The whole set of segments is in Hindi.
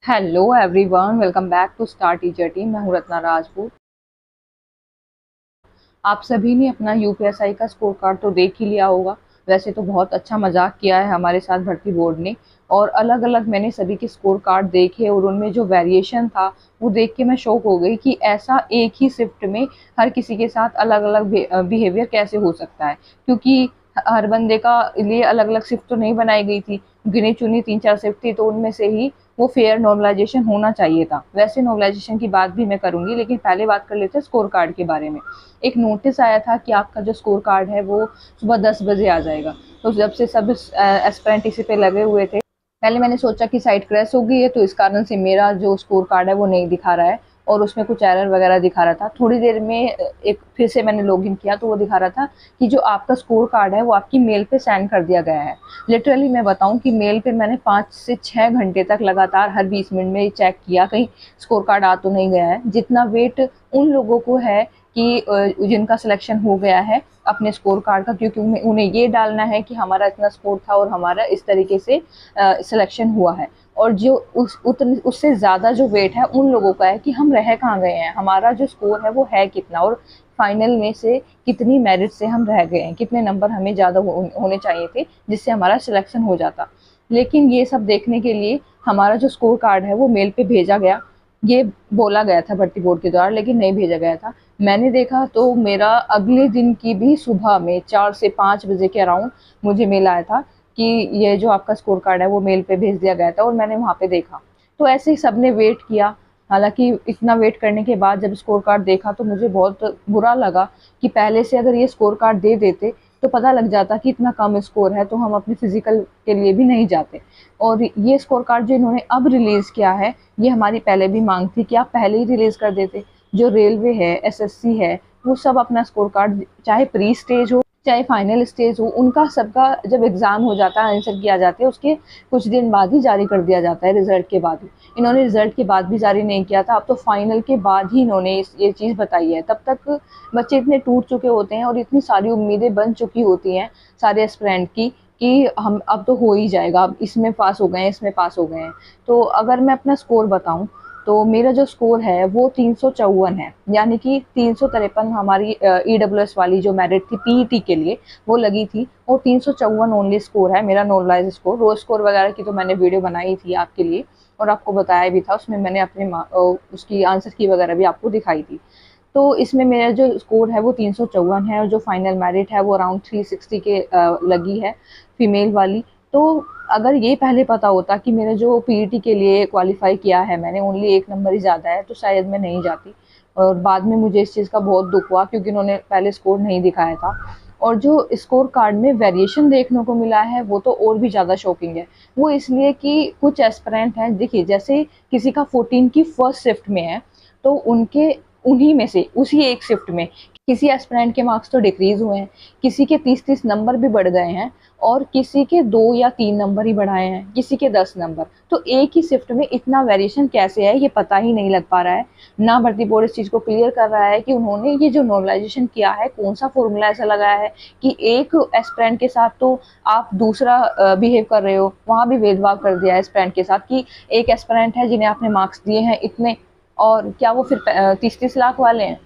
Hello everyone, welcome back to star teacher team. मैं हूं रत्ना राजपूत। आप सभी ने अपना यूपीएसआई का स्कोर कार्ड तो देख ही लिया होगा। वैसे तो बहुत अच्छा मजाक किया है हमारे साथ भर्ती बोर्ड ने, और अलग अलग मैंने सभी के स्कोर कार्ड देखे और उनमें जो वेरिएशन था वो देख के मैं शॉक हो गई कि ऐसा एक ही शिफ्ट में हर किसी के साथ अलग अलग बिहेवियर कैसे हो सकता है। क्योंकि हर बंदे का लिए अलग अलग शिफ्ट तो नहीं बनाई गई थी, गिनी चुनी 3-4 शिफ्ट थी, तो उनमें से ही वो फेयर नॉर्मलाइजेशन होना चाहिए था। वैसे नॉर्मलाइजेशन की बात भी मैं करूंगी, लेकिन पहले बात कर लेते हैं स्कोर कार्ड के बारे में। एक नोटिस आया था कि आपका जो स्कोर कार्ड है वो सुबह 10 बजे आ जाएगा। तो जब से सब एस्पिरेंट इसी पे लगे हुए थे, पहले मैंने सोचा कि साइट क्रैश हो गई है, तो इस कारण से मेरा जो स्कोर कार्ड है वो नहीं दिखा रहा है और उसमें कुछ एरर वगैरह दिखा रहा था। थोड़ी देर में एक फिर से मैंने लॉगिन किया तो वो दिखा रहा था कि जो आपका स्कोर कार्ड है वो आपकी मेल पे सेंड कर दिया गया है। लिटरली मैं बताऊं कि मेल पे मैंने 5 से 6 घंटे तक लगातार हर 20 मिनट में चेक किया कहीं स्कोर कार्ड आ तो नहीं गया है। जितना वेट उन लोगों को है कि जिनका सिलेक्शन हो गया है अपने स्कोर कार्ड का, क्योंकि उन्हें ये डालना है कि हमारा इतना स्कोर था और हमारा इस तरीके से सिलेक्शन हुआ है। और जो उससे ज़्यादा जो वेट है उन लोगों का है कि हम रह कहाँ गए हैं, हमारा जो स्कोर है वो है कितना, और फाइनल में से कितनी मेरिट से हम रह गए हैं, कितने नंबर हमें ज़्यादा होने चाहिए थे जिससे हमारा सिलेक्शन हो जाता। लेकिन ये सब देखने के लिए हमारा जो स्कोर कार्ड है वो मेल पे भेजा गया, ये बोला गया था भर्ती बोर्ड के द्वारा, लेकिन नहीं भेजा गया था। मैंने देखा तो मेरा अगले दिन की भी सुबह में 4 से 5 बजे के अराउंड मुझे मेल आया था कि ये जो आपका स्कोर कार्ड है वो मेल पे भेज दिया गया था, और मैंने वहाँ पे देखा। तो ऐसे ही सबने वेट किया। हालांकि इतना वेट करने के बाद जब स्कोर कार्ड देखा तो मुझे बहुत बुरा लगा कि पहले से अगर ये स्कोर कार्ड दे देते तो पता लग जाता कि इतना कम स्कोर है तो हम अपनी फिजिकल के लिए भी नहीं जाते। और ये स्कोर कार्ड जो इन्होंने अब रिलीज़ किया है, ये हमारी पहले भी मांग थी कि आप पहले ही रिलीज़ कर देते। जो रेलवे है, एसएससी है, वो सब अपना स्कोर कार्ड चाहे प्री स्टेज हो चाहे फाइनल स्टेज हो, उनका सबका जब एग्ज़ाम हो जाता है, आंसर किया जाता है, उसके कुछ दिन बाद ही जारी कर दिया जाता है, रिजल्ट के बाद ही। इन्होंने रिजल्ट के बाद भी जारी नहीं किया था, अब तो फाइनल के बाद ही इन्होंने ये चीज़ बताई है। तब तक बच्चे इतने टूट चुके होते हैं और इतनी सारी उम्मीदें बन चुकी होती हैं सारे एस्पिरेंट की कि हम अब तो हो ही जाएगा, अब इसमें पास हो गए हैं, इसमें पास हो गए हैं। तो अगर मैं अपना स्कोर बताऊं तो मेरा जो स्कोर है वो 354 है, यानी कि 353 हमारी ईडब्ल्यूएस वाली जो मेरिट थी पीईटी के लिए वो लगी थी, और 354 ओनली स्कोर है मेरा नॉर्मलाइज स्कोर। रो स्कोर वगैरह की तो मैंने वीडियो बनाई थी आपके लिए और आपको बताया भी था, उसमें मैंने अपने उसकी आंसर की वगैरह भी आपको दिखाई थी। तो इसमें मेरा जो स्कोर है वो 354 है, और जो फाइनल मेरिट है वो अराउंड 360 के लगी है, फीमेल वाली। तो अगर ये पहले पता होता कि मेरा जो पीईटी के लिए क्वालिफाई किया है मैंने ओनली 1 नंबर ही ज़्यादा है, तो शायद मैं नहीं जाती। और बाद में मुझे इस चीज़ का बहुत दुख हुआ क्योंकि उन्होंने पहले स्कोर नहीं दिखाया था। और जो स्कोर कार्ड में वेरिएशन देखने को मिला है वो तो और भी ज़्यादा शॉकिंग है। वो इसलिए कि कुछ एस्पिरेंट हैं, देखिए जैसे किसी का 14 की फर्स्ट शिफ्ट में है, तो उनके उन्हीं में से उसी एक शिफ्ट में किसी एस्पिरेंट के मार्क्स तो डिक्रीज हुए हैं, किसी के 30-30 नंबर भी बढ़ गए हैं, और किसी के 2 या 3 नंबर ही बढ़ाए हैं, किसी के 10 नंबर। तो एक ही शिफ्ट में इतना वेरिएशन कैसे है ये पता ही नहीं लग पा रहा है। ना भर्ती बोर्ड इस चीज़ को क्लियर कर रहा है कि उन्होंने ये जो नॉर्मलाइजेशन किया है कौन सा फॉर्मूला ऐसा लगाया है कि एक एस्पिरेंट के साथ तो आप दूसरा बिहेव कर रहे हो, वहाँ भी भेदभाव कर दिया है एस्पिरेंट के साथ कि एक एस्पिरेंट है जिन्हें आपने मार्क्स दिए हैं इतने, और क्या वो फिर 30-30 लाख वाले हैं,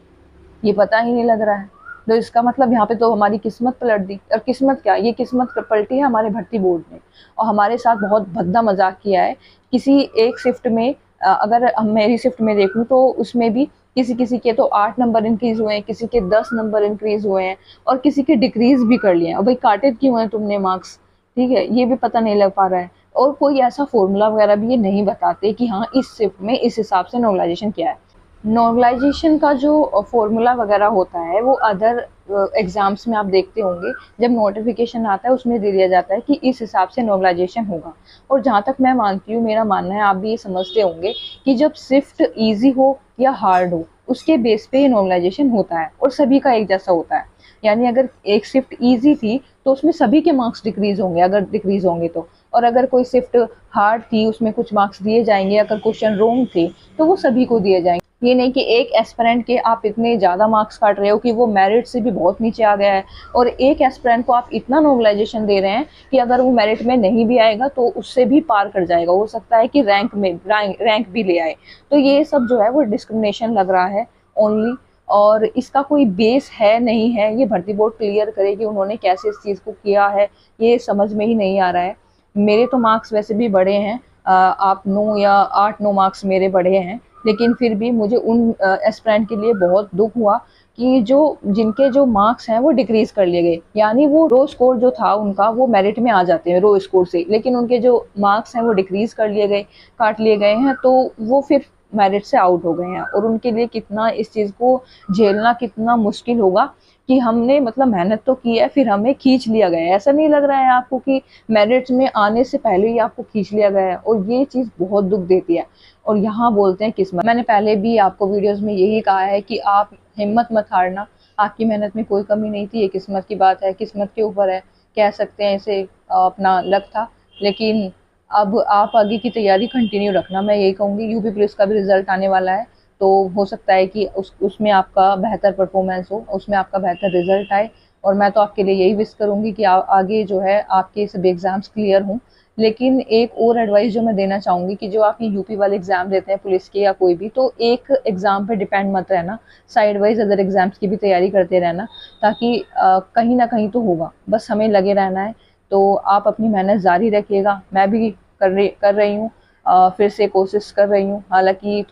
ये पता ही नहीं लग रहा है। तो इसका मतलब यहाँ पे तो हमारी किस्मत पलट दी, और किस्मत क्या, ये किस्मत पलटी है हमारे भर्ती बोर्ड ने, और हमारे साथ बहुत भद्दा मजाक किया है। किसी एक शिफ्ट में अगर मेरी शिफ्ट में देखूँ तो उसमें भी किसी किसी के तो 8 नंबर इंक्रीज हुए हैं, किसी के 10 नंबर इंक्रीज हुए हैं, और किसी के डिक्रीज भी कर लिए हैं। और भाई काटे क्यों हैं तुमने मार्क्स, ठीक है, ये भी पता नहीं लग पा रहा है। और कोई ऐसा फॉर्मूला वगैरह भी ये नहीं बताते कि हाँ इस शिफ्ट में इस हिसाब से नॉर्मलाइजेशन किया है। नॉर्मलाइजेशन का जो फॉर्मूला वगैरह होता है वो अदर एग्जाम्स में आप देखते होंगे, जब नोटिफिकेशन आता है उसमें दे दिया जाता है कि इस हिसाब से नॉर्मलाइजेशन होगा। और जहाँ तक मैं मानती हूँ, मेरा मानना है, आप भी ये समझते होंगे कि जब शिफ्ट इजी हो या हार्ड हो उसके बेस पे ये नॉर्मलाइजेशन होता है, और सभी का एक जैसा होता है। यानी अगर एक शिफ्ट इजी थी तो उसमें सभी के मार्क्स डिक्रीज होंगे, अगर डिक्रीज होंगे तो। और अगर कोई शिफ्ट हार्ड थी उसमें कुछ मार्क्स दिए जाएंगे, अगर क्वेश्चन रॉन्ग थे तो वो सभी को दिए जाएंगे। ये नहीं कि एक एस्पिरेंट के आप इतने ज़्यादा मार्क्स काट रहे हो कि वो मेरिट से भी बहुत नीचे आ गया है, और एक एस्पिरेंट को आप इतना नॉर्मलाइजेशन दे रहे हैं कि अगर वो मेरिट में नहीं भी आएगा तो उससे भी पार कर जाएगा, हो सकता है कि रैंक भी ले आए। तो ये सब जो है वो डिस्क्रिमिनेशन लग रहा है ओनली, और इसका कोई बेस है नहीं है। ये भर्ती बोर्ड क्लियर करे कि उन्होंने कैसे इस चीज़ को किया है, ये समझ में ही नहीं आ रहा है। मेरे तो मार्क्स वैसे भी बढ़े हैं, आप 9 या 8-9 मार्क्स मेरे बढ़े हैं, लेकिन फिर भी मुझे उन एस्पिरेंट के लिए बहुत दुख हुआ कि जिनके जो मार्क्स हैं वो डिक्रीज कर लिए गए, यानी वो रो स्कोर जो था उनका वो मेरिट में आ जाते हैं रो स्कोर से, लेकिन उनके जो मार्क्स हैं वो डिक्रीज कर लिए गए, काट लिए गए हैं, तो वो फिर मेरिट से आउट हो गए हैं। और उनके लिए कितना इस चीज़ को झेलना कितना मुश्किल होगा कि हमने मतलब मेहनत तो की है, फिर हमें खींच लिया गया है। ऐसा नहीं लग रहा है आपको कि मेरिट में आने से पहले ही आपको खींच लिया गया है? और ये चीज़ बहुत दुख देती है। और यहाँ बोलते हैं किस्मत। मैंने पहले भी आपको वीडियोस में यही कहा है कि आप हिम्मत मत हारना, आपकी मेहनत में कोई कमी नहीं थी, ये किस्मत की बात है, किस्मत के ऊपर है, कह सकते हैं इसे अपना लक था। लेकिन अब आप आगे की तैयारी कंटिन्यू रखना, मैं यही कहूँगी। यूपी पुलिस का भी रिजल्ट आने वाला है, तो हो सकता है कि उसमें आपका बेहतर परफॉर्मेंस हो, उसमें आपका बेहतर रिजल्ट आए, और मैं तो आपके लिए यही विश करूँगी कि आगे जो है आपके सभी एग्ज़ाम्स क्लियर हों। लेकिन एक और एडवाइस जो मैं देना चाहूँगी कि जो आप ये यूपी वाले एग्ज़ाम देते हैं पुलिस के या कोई भी, तो एक एग्ज़ाम पे डिपेंड मत रहना, साइड वाइज अदर एग्ज़ाम्स की भी तैयारी करते रहना, ताकि कहीं ना कहीं तो होगा, बस हमें लगे रहना है। तो आप अपनी मेहनत जारी रखिएगा, मैं भी कर रही हूँ, फिर से कोशिश कर रही हूँ। हालांकि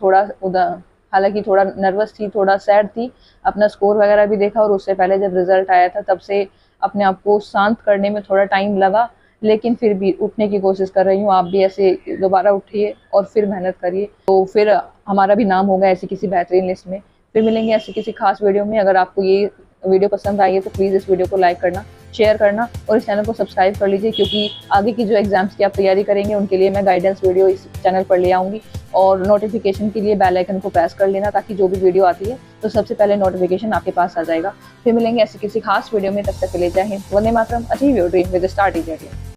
थोड़ा नर्वस थी, थोड़ा सैड थी, अपना स्कोर वगैरह भी देखा, और उससे पहले जब रिजल्ट आया था तब से अपने आप को शांत करने में थोड़ा टाइम लगा, लेकिन फिर भी उठने की कोशिश कर रही हूँ। आप भी ऐसे दोबारा उठिए और फिर मेहनत करिए, तो फिर हमारा भी नाम होगा ऐसी किसी बेहतरीन लिस्ट में। फिर मिलेंगे ऐसी किसी खास वीडियो में। अगर आपको ये वीडियो पसंद आई है तो प्लीज़ इस वीडियो को लाइक करना, शेयर करना, और इस चैनल को सब्सक्राइब कर लीजिए, क्योंकि आगे की जो एग्जाम्स की आप तैयारी करेंगे उनके लिए मैं गाइडेंस वीडियो इस चैनल पर ले आऊँगी। और नोटिफिकेशन के लिए बेल आइकन को प्रेस कर लेना, ताकि जो भी वीडियो आती है तो सबसे पहले नोटिफिकेशन आपके पास आ जाएगा। फिर मिलेंगे ऐसी किसी खास वीडियो में, तब तक के लिए जय हिंद, वंदे मातरम, achieve your dream with star teacher.